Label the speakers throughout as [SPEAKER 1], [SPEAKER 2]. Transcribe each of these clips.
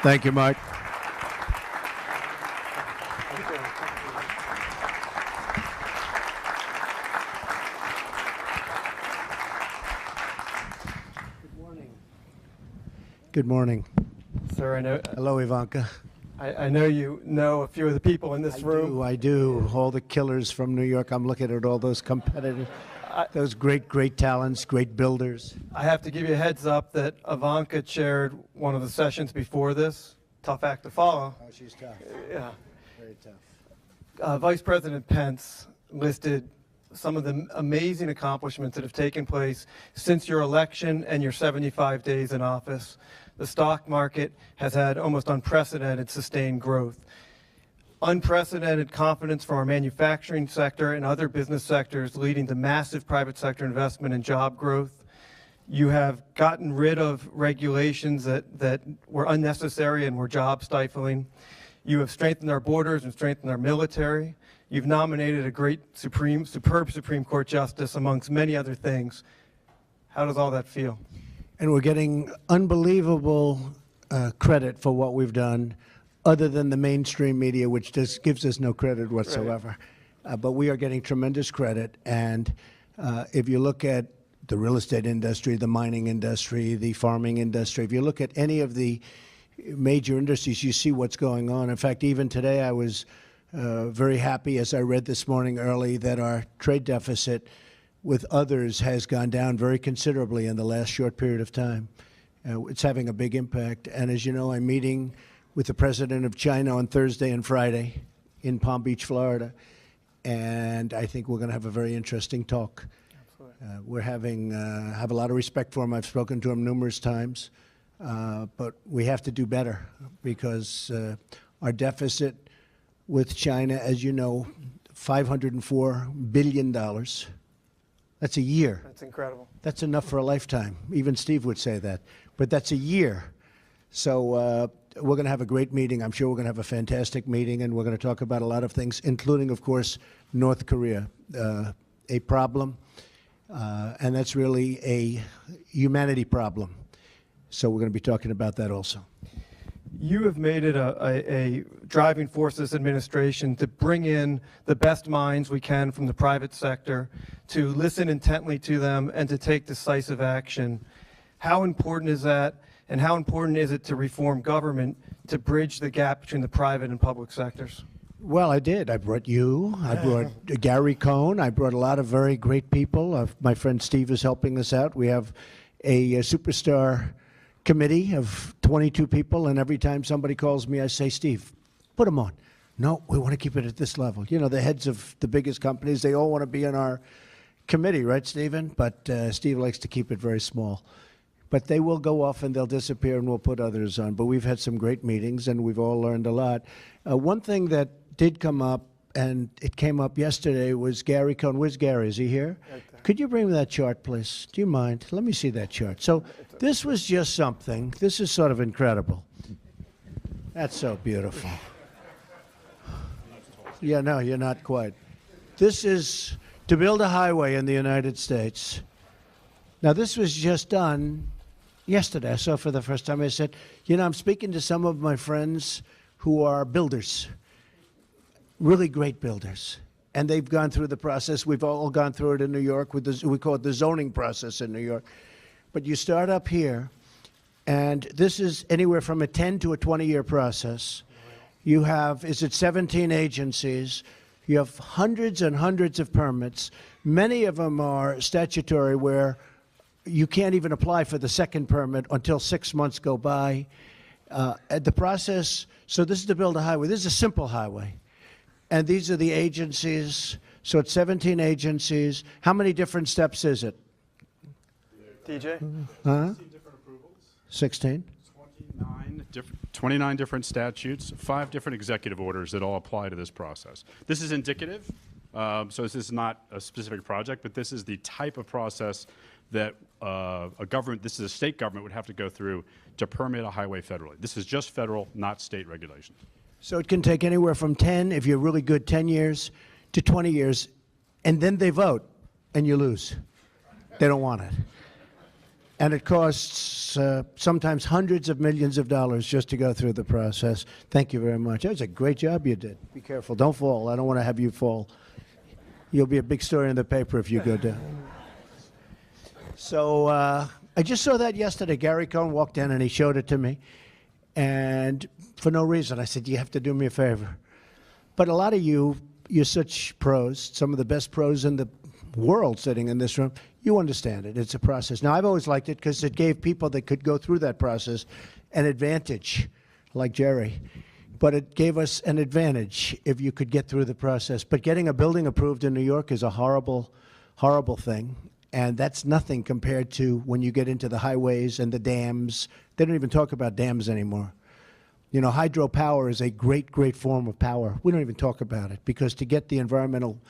[SPEAKER 1] Thank you, Mark. Good morning.
[SPEAKER 2] Sir,
[SPEAKER 1] Hello, Ivanka.
[SPEAKER 2] I know you know a few of the people in this room.
[SPEAKER 1] I do. All the killers from New York. I'm looking at all those competitors, those great talents, great builders.
[SPEAKER 2] I have to give you a heads up that Ivanka chaired one of the sessions before this. Tough act to follow.
[SPEAKER 1] Oh, she's tough.
[SPEAKER 2] Yeah.
[SPEAKER 1] Very tough.
[SPEAKER 2] Vice President Pence listed some of the amazing accomplishments that have taken place since your election and your 75 days in office. The stock market has had almost unprecedented sustained growth. Unprecedented confidence from our manufacturing sector and other business sectors, leading to massive private sector investment and job growth. You have gotten rid of regulations that were unnecessary and were job stifling. You have strengthened our borders and strengthened our military. You've nominated a great superb Supreme Court justice, amongst many other things. How does all that feel?
[SPEAKER 1] And we're getting unbelievable credit for what we've done, other than the mainstream media, which just gives us no credit whatsoever. Right. But we are getting tremendous credit. And if you look at the real estate industry, the mining industry, the farming industry, if you look at any of the major industries, you see what's going on. In fact, even today I was very happy, as I read this morning early, that our trade deficit with others has gone down very considerably in the last short period of time. It's having a big impact. And as you know, I'm meeting with the president of China on Thursday and Friday in Palm Beach, Florida. And I think we're going to have a very interesting talk. We're have a lot of respect for him. I've spoken to him numerous times. But we have to do better, because our deficit with China, as you know, $504 billion. That's a year.
[SPEAKER 2] That's incredible.
[SPEAKER 1] That's enough for a lifetime. Even Steve would say that. But that's a year. So we're going to have a great meeting. I'm sure we're going to have a fantastic meeting, and we're going to talk about a lot of things, including, of course, North Korea, a problem. And that's really a humanity problem. So we're going to be talking about that also.
[SPEAKER 2] You have made it a driving force of this administration to bring in the best minds we can from the private sector, to listen intently to them, and to take decisive action. How important is that, and how important is it to reform government to bridge the gap between the private and public sectors?
[SPEAKER 1] Well, I did. I brought you. I brought Gary Cohn. I brought a lot of very great people. My friend Steve is helping us out. We have a superstar committee of 22 people, and every time somebody calls me, I say, Steve, put them on. No, we want to keep it at this level. You know, the heads of the biggest companies, they all want to be in our committee, right, Stephen? But Steve likes to keep it very small. But they will go off and they'll disappear, and we'll put others on. But we've had some great meetings, and we've all learned a lot. One thing that did come up, and it came up yesterday, was Gary Cohn. Where's Gary? Is he here? Right. Could you bring me that chart, please? Do you mind? Let me see that chart. So this was just something. This is sort of incredible. That's so beautiful. Yeah, no, you're not quite. This is to build a highway in the United States. Now, this was just done yesterday. I saw it for the first time. I said, you know, I'm speaking to some of my friends who are builders, really great builders. And they've gone through the process. We've all gone through it in New York. We call it the zoning process in New York. But you start up here, and this is anywhere from a 10 to a 20-year process. You have, 17 agencies. You have hundreds and hundreds of permits. Many of them are statutory, where you can't even apply for the second permit until 6 months go by. The process, so this is to build a highway. This is a simple highway. And these are the agencies. So it's 17 agencies. How many different steps is it?
[SPEAKER 2] DJ?
[SPEAKER 3] 16 different approvals.
[SPEAKER 1] 16?
[SPEAKER 3] 29 different statutes, 5 different executive orders that all apply to this process. This is indicative, so this is not a specific project, but this is the type of process that this is a state government would have to go through to permit a highway federally. This is just federal, not state regulations.
[SPEAKER 1] So it can take anywhere from 10, if you're really good, 10 years to 20 years, and then they vote, and you lose. They don't want it. And it costs sometimes hundreds of millions of dollars just to go through the process. Thank you very much. That was a great job you did. Be careful. Don't fall. I don't want to have you fall. You'll be a big story in the paper if you go down. So I just saw that yesterday. Gary Cohn walked in and he showed it to me. And for no reason, I said, you have to do me a favor. But a lot of you're such pros, some of the best pros in the world sitting in this room. You understand it. It's a process. Now, I've always liked it because it gave people that could go through that process an advantage, like Jerry. But it gave us an advantage if you could get through the process. But getting a building approved in New York is a horrible, horrible thing. And that's nothing compared to when you get into the highways and the dams. They don't even talk about dams anymore. You know, hydropower is a great, great form of power. We don't even talk about it because to get the environmental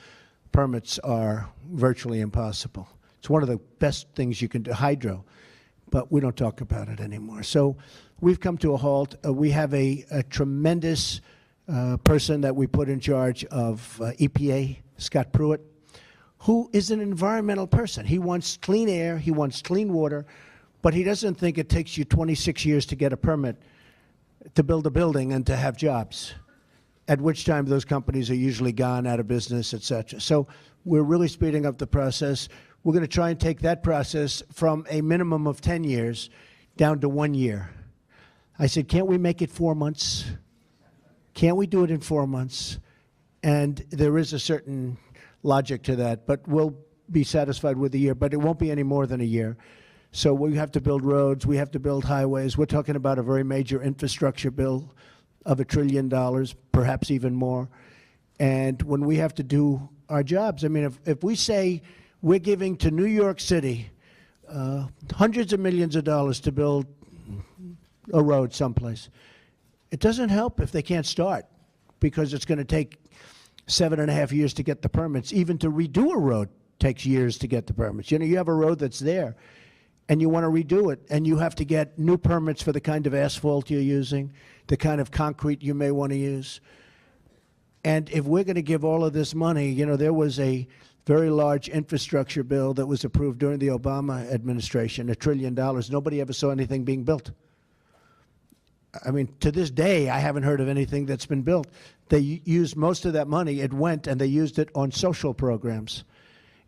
[SPEAKER 1] permits are virtually impossible. It's one of the best things you can do, hydro, but we don't talk about it anymore. So we've come to a halt. We have a tremendous person that we put in charge of EPA, Scott Pruitt, who is an environmental person. He wants clean air, he wants clean water, but he doesn't think it takes you 26 years to get a permit to build a building and to have jobs, at which time those companies are usually gone out of business, et cetera. So we're really speeding up the process. We're going to try and take that process from a minimum of 10 years down to 1 year. I said, can't we make it 4 months? Can't we do it in 4 months? And there is a certain logic to that, but we'll be satisfied with a year, but it won't be any more than a year. So we have to build roads, we have to build highways. We're talking about a very major infrastructure bill of $1 trillion, perhaps even more. And when we have to do our jobs, I mean, if we say we're giving to New York City hundreds of millions of dollars to build a road someplace, it doesn't help if they can't start because it's going to take 7.5 years to get the permits. Even to redo a road takes years to get the permits. You know, you have a road that's there and you want to redo it, and you have to get new permits for the kind of asphalt you're using, the kind of concrete you may want to use. And if we're going to give all of this money, you know, there was a very large infrastructure bill that was approved during the Obama administration, $1 trillion. Nobody ever saw anything being built. I mean, to this day, I haven't heard of anything that's been built. They used most of that money. It went, and they used it on social programs.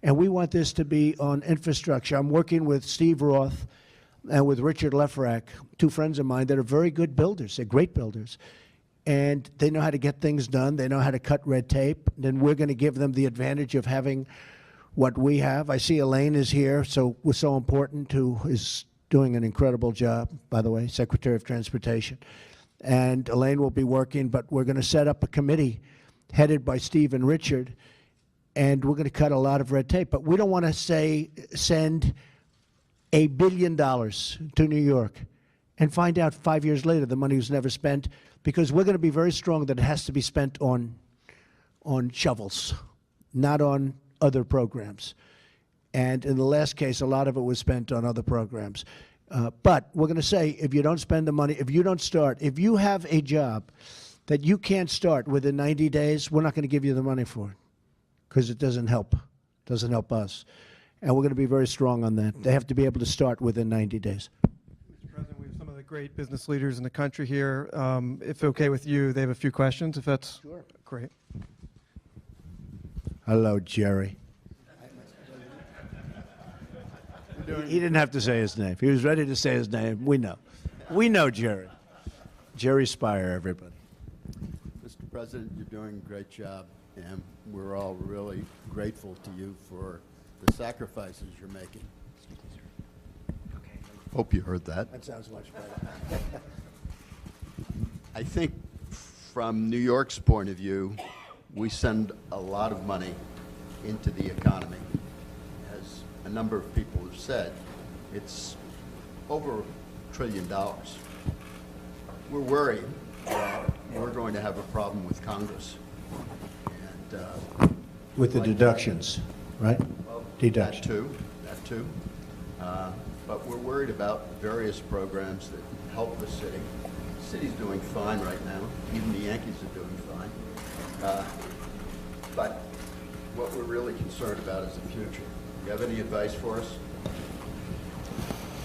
[SPEAKER 1] And we want this to be on infrastructure. I'm working with Steve Roth and with Richard Lefrak, two friends of mine that are very good builders. They're great builders. And they know how to get things done. They know how to cut red tape. Then we're going to give them the advantage of having what we have. I see Elaine is here, so we're so important, who is doing an incredible job, by the way, Secretary of Transportation. And Elaine will be working, but we're going to set up a committee headed by Steve and Richard, and we're going to cut a lot of red tape. But we don't want to send $1 billion to New York and find out 5 years later the money was never spent, because we're going to be very strong that it has to be spent on shovels, not on other programs. And in the last case, a lot of it was spent on other programs. But we're going to say, if you don't spend the money, if you don't start, if you have a job that you can't start within 90 days, we're not going to give you the money for it, because it doesn't help. It doesn't help us. And we're going to be very strong on that. They have to be able to start within 90 days.
[SPEAKER 2] Mr. President, we have some of the great business leaders in the country here. If okay with you, they have a few questions, if that's great.
[SPEAKER 1] Hello, Jerry. He didn't have to say his name. He was ready to say his name. We know. We know Jerry. Jerry Spire, everybody.
[SPEAKER 4] Mr. President, you're doing a great job, and we're all really grateful to you for the sacrifices you're making.
[SPEAKER 1] Okay.
[SPEAKER 4] Hope you heard that.
[SPEAKER 1] That sounds much better.
[SPEAKER 4] I think from New York's point of view, we send a lot of money into the economy. As a number of people have said, it's over $1 trillion. We're worried that we're going to have a problem with Congress. And,
[SPEAKER 1] With the deductions, right?
[SPEAKER 4] well,
[SPEAKER 1] Deduction.
[SPEAKER 4] that too. But we're worried about various programs that help the city. The city's doing fine right now. Even the Yankees are doing fine. But what we're really concerned about is the future. Do you have any advice for us?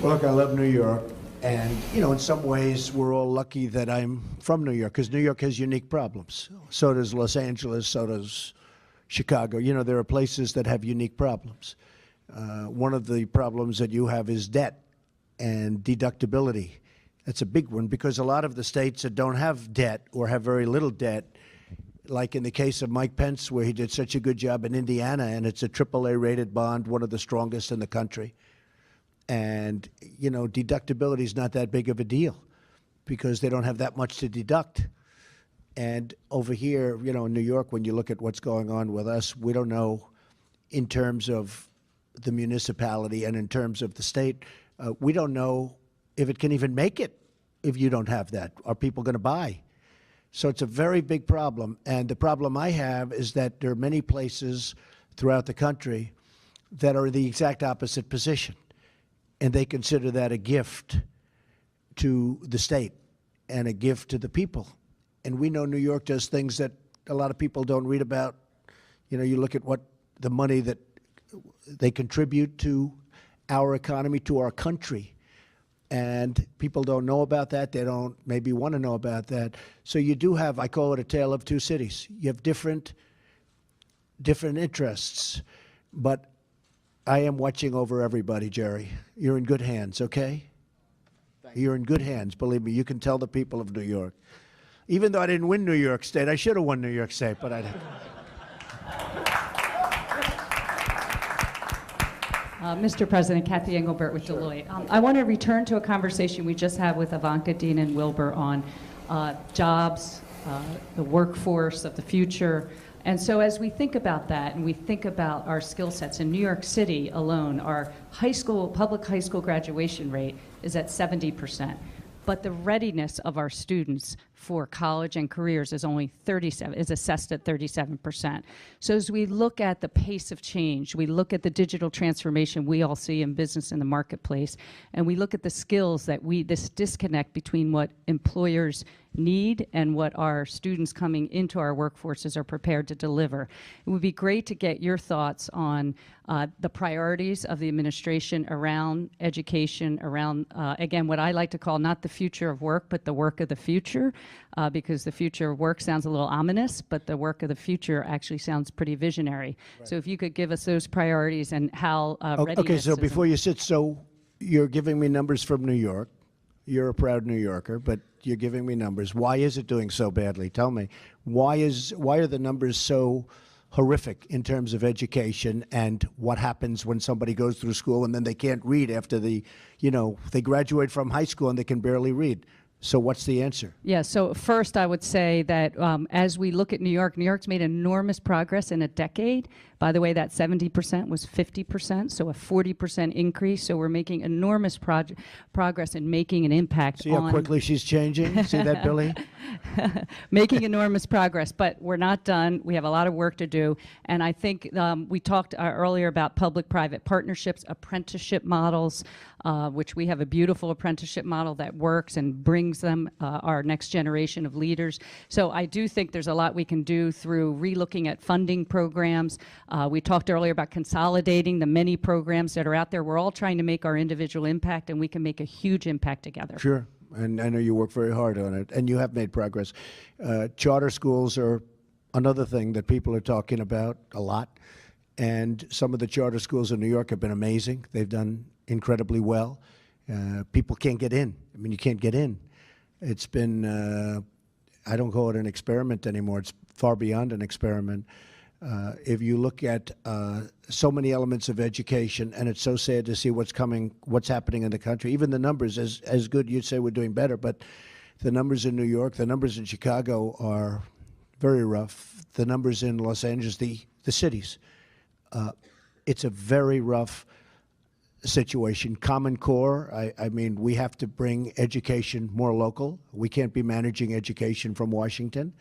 [SPEAKER 1] Well, look, I love New York. And, you know, in some ways, we're all lucky that I'm from New York, because New York has unique problems. So does Los Angeles, so does Chicago. You know, there are places that have unique problems. One of the problems that you have is debt and deductibility. That's a big one, because a lot of the states that don't have debt or have very little debt, like in the case of Mike Pence, where he did such a good job in Indiana, and it's a AAA-rated bond, one of the strongest in the country. And, you know, deductibility is not that big of a deal because they don't have that much to deduct. And over here, you know, in New York, when you look at what's going on with us, we don't know in terms of the municipality and in terms of the state, we don't know if it can even make it if you don't have that. Are people going to buy? So it's a very big problem. And the problem I have is that there are many places throughout the country that are in the exact opposite position. And they consider that a gift to the state and a gift to the people. And we know New York does things that a lot of people don't read about. You know, you look at what the money that they contribute to our economy, to our country. And people don't know about that. They don't maybe want to know about that. So you do have, I call it a tale of two cities. You have different interests. But I am watching over everybody, Jerry. You're in good hands, okay? You're in good hands, believe me. You can tell the people of New York. Even though I didn't win New York State, I should have won New York State, but I didn't.
[SPEAKER 5] Mr. President, Kathy Engelbert with Deloitte. I want to return to a conversation we just had with Ivanka, Dean, and Wilbur on jobs, the workforce of the future. And so as we think about that and we think about our skill sets, in New York City alone, our public high school graduation rate is at 70%. But the readiness of our students for college and careers is only assessed at 37%. So as we look at the pace of change, we look at the digital transformation we all see in business and the marketplace, and we look at the skills that this disconnect between what employers need and what our students coming into our workforces are prepared to deliver. It would be great to get your thoughts on the priorities of the administration around education, around, again, what I like to call not the future of work, but the work of the future, because the future of work sounds a little ominous, but the work of the future actually sounds pretty visionary. Right. So if you could give us those priorities and how readiness
[SPEAKER 1] Okay, so
[SPEAKER 5] is
[SPEAKER 1] before you sit, so you're giving me numbers from New York. You're a proud New Yorker, but you're giving me numbers. Why is it doing so badly? Tell me. Why are the numbers so horrific in terms of education, and what happens when somebody goes through school and then they can't read after they graduate from high school and they can barely read? So what's the answer? Yeah,
[SPEAKER 5] so first I would say that as we look at New York's made enormous progress in a decade. By the way, that 70% was 50%, so a 40% increase. So we're making enormous progress in making an impact.
[SPEAKER 1] See how quickly she's changing? See that, Billy?
[SPEAKER 5] Making enormous progress, but we're not done. We have a lot of work to do. And I think we talked earlier about public-private partnerships, apprenticeship models, which we have a beautiful apprenticeship model that works and brings them our next generation of leaders. So I do think there's a lot we can do through relooking at funding programs. We talked earlier about consolidating the many programs that are out there. We're all trying to make our individual impact, and we can make a huge impact together.
[SPEAKER 1] Sure, and I know you work very hard on it, and you have made progress. Charter schools are another thing that people are talking about a lot, and some of the charter schools in New York have been amazing. They've done incredibly well. People can't get in. I mean, you can't get in. It's been, I don't call it an experiment anymore. It's far beyond an experiment. If you look at so many elements of education, and it's so sad to see what's happening in the country. Even the numbers, as good, you'd say we're doing better, but the numbers in New York, the numbers in Chicago are very rough. The numbers in Los Angeles, the cities, it's a very rough situation. Common Core, I mean, we have to bring education more local. We can't be managing education from Washington.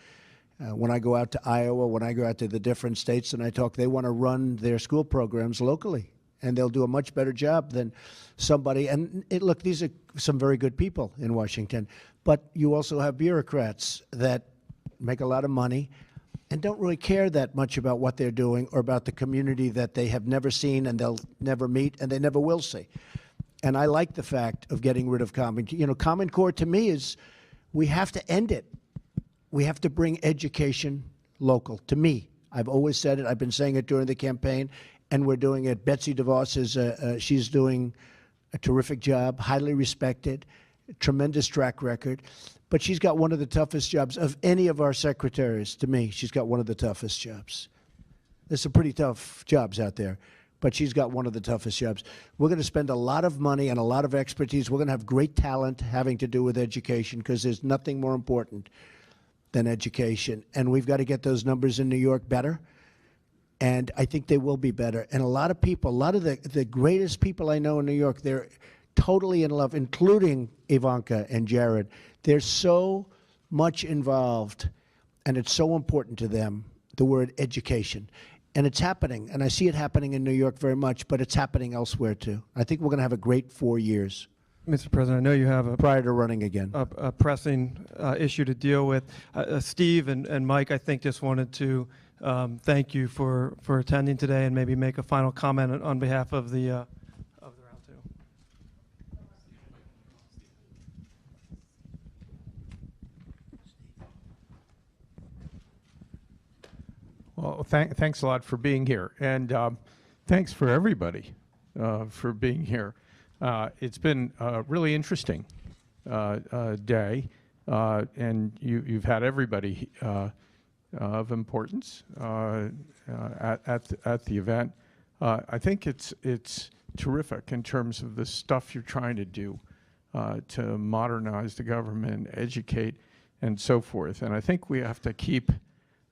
[SPEAKER 1] When I go out to Iowa, when I go out to the different states and I talk, they want to run their school programs locally, and they'll do a much better job than somebody. And look, these are some very good people in Washington, but you also have bureaucrats that make a lot of money and don't really care that much about what they're doing or about the community that they have never seen and they'll never meet and they never will see. And I like the fact of getting rid of Common Core. You know, Common Core to me is, we have to end it. We have to bring education local. To me, I've always said it. I've been saying it during the campaign, and we're doing it. Betsy DeVos is, she's doing a terrific job, highly respected, tremendous track record. But she's got one of the toughest jobs of any of our secretaries. To me, she's got one of the toughest jobs. There's some pretty tough jobs out there, but she's got one of the toughest jobs. We're going to spend a lot of money and a lot of expertise. We're going to have great talent having to do with education, because there's nothing more important than education. And we've got to get those numbers in New York better. And I think they will be better. And a lot of people, a lot of the greatest people I know in New York, they're totally in love, including Ivanka and Jared. They're so much involved, and it's so important to them, the word education. And it's happening, and I see it happening in New York very much, but it's happening elsewhere too. I think we're going to have a great 4 years
[SPEAKER 2] Mr. President, I know you have
[SPEAKER 1] prior to running again.
[SPEAKER 2] a pressing issue to deal with. Steve and Mike, I think, just wanted to thank you for attending today, and maybe make a final comment on behalf of the round table.
[SPEAKER 6] Well, thanks a lot for being here, and thanks for everybody for being here. It's been a really interesting day, and you've had everybody of importance at the event. I think it's terrific in terms of the stuff you're trying to do to modernize the government, educate, and so forth. And I think we have to keep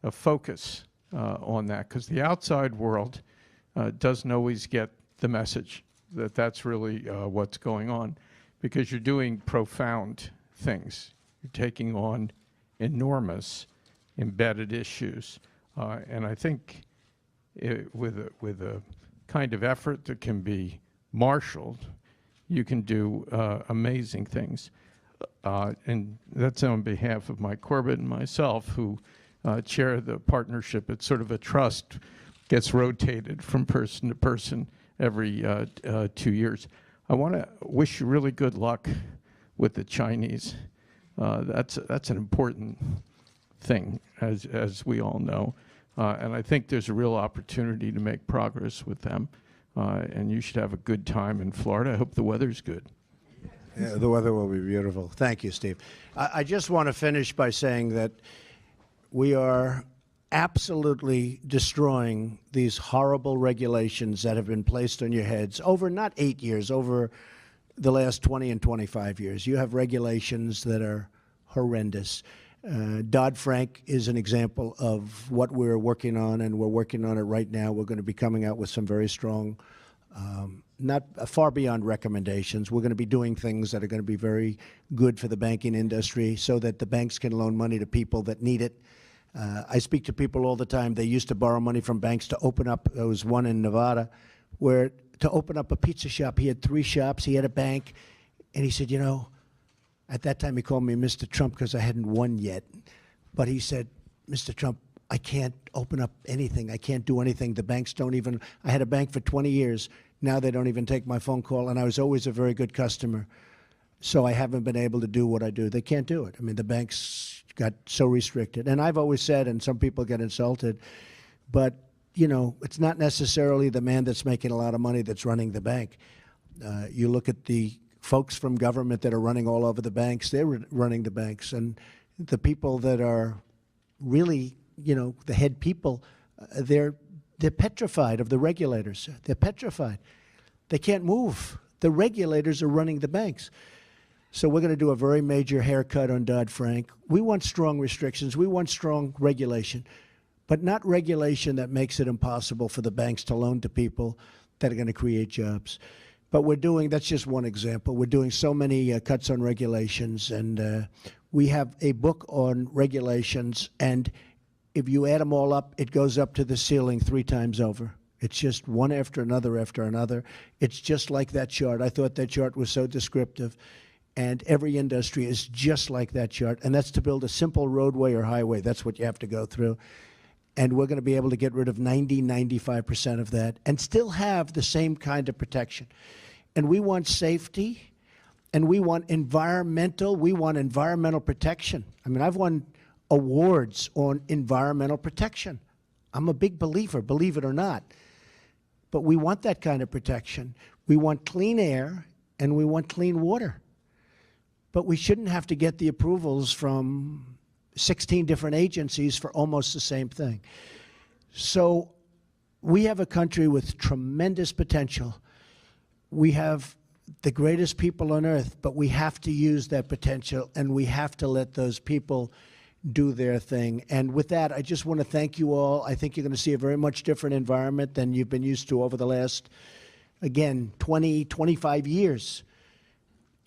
[SPEAKER 6] a focus on that, because the outside world doesn't always get the message that that's really what's going on, because you're doing profound things. You're taking on enormous embedded issues, and I think with a kind of effort that can be marshaled, you can do amazing things. And that's on behalf of Mike Corbett and myself, who chair the partnership. It's sort of a trust, gets rotated from person to person every 2 years. I want to wish you really good luck with the Chinese. That's an important thing, as we all know. And I think there's a real opportunity to make progress with them. And you should have a good time in Florida. I hope the weather's good.
[SPEAKER 1] Yeah, the weather will be beautiful. Thank you, Steve. I just want to finish by saying that we are absolutely destroying these horrible regulations that have been placed on your heads over not 8 years, over the last 20 and 25 years. You have regulations that are horrendous. Dodd-Frank is an example of what we're working on, and we're working on it right now. We're going to be coming out with some very strong, not far beyond recommendations. We're going to be doing things that are going to be very good for the banking industry, so that the banks can loan money to people that need it. I speak to people all the time. They used to borrow money from banks to open up. There was one in Nevada where, to open up a pizza shop, he had 3 shops, he had a bank, and he said, you know, at that time he called me Mr. Trump because I hadn't won yet. But he said, Mr. Trump, I can't open up anything. I can't do anything. The banks don't even, I had a bank for 20 years. Now they don't even take my phone call, and I was always a very good customer. So I haven't been able to do what I do. They can't do it. I mean, the banks got so restricted. And I've always said, and some people get insulted, but, you know, it's not necessarily the man that's making a lot of money that's running the bank. You look at the folks from government that are running all over the banks, they're running the banks. And the people that are really, you know, the head people, they're petrified of the regulators. They're petrified. They can't move. The regulators are running the banks. So we're going to do a very major haircut on Dodd-Frank. We want strong restrictions. We want strong regulation, but not regulation that makes it impossible for the banks to loan to people that are going to create jobs. But we're doing, that's just one example. We're doing so many cuts on regulations, and we have a book on regulations, and if you add them all up, it goes up to the ceiling 3 times over. It's just one after another after another. It's just like that chart. I thought that chart was so descriptive. And every industry is just like that chart. And that's to build a simple roadway or highway. That's what you have to go through. And we're going to be able to get rid of 90, 95% of that and still have the same kind of protection. and we want safety, and we want environmental protection. I mean, I've won awards on environmental protection. I'm a big believer, believe it or not. But we want that kind of protection. We want clean air, and we want clean water. But we shouldn't have to get the approvals from 16 different agencies for almost the same thing. So we have a country with tremendous potential. We have the greatest people on earth, but we have to use that potential, and we have to let those people do their thing. And with that, I just want to thank you all. I think you're going to see a very much different environment than you've been used to over the last, again, 20, 25 years.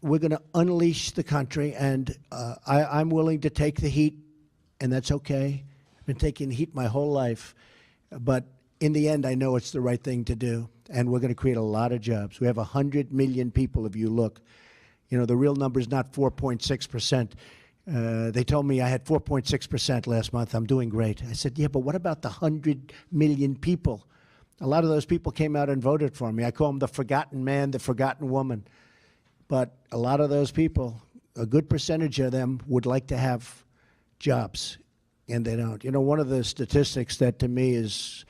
[SPEAKER 1] We're going to unleash the country, and I'm willing to take the heat, and that's okay. I've been taking heat my whole life. But in the end, I know it's the right thing to do, and we're going to create a lot of jobs. We have 100 million people, if you look. You know, the real number is not 4.6%. They told me I had 4.6% last month. I'm doing great. I said, yeah, but what about the 100 million people? A lot of those people came out and voted for me. I call them the forgotten man, the forgotten woman. But a lot of those people, a good percentage of them would like to have jobs, and they don't. You know, one of the statistics that to me is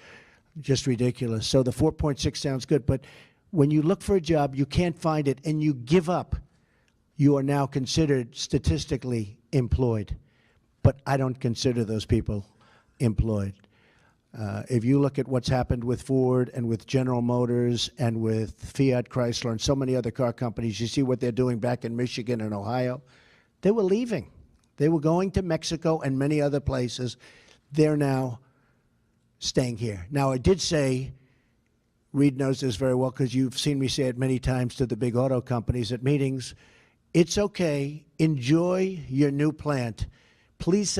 [SPEAKER 1] just ridiculous. So the 4.6 sounds good, but when you look for a job, you can't find it, and you give up, you are now considered statistically employed. But I don't consider those people employed. If you look at what's happened with Ford and with General Motors and with Fiat Chrysler and so many other car companies, you see what they're doing back in Michigan and Ohio. They were leaving. They were going to Mexico and many other places. They're now staying here. Now, I did say, Reed knows this very well because you've seen me say it many times to the big auto companies at meetings, it's okay, enjoy your new plant. Please send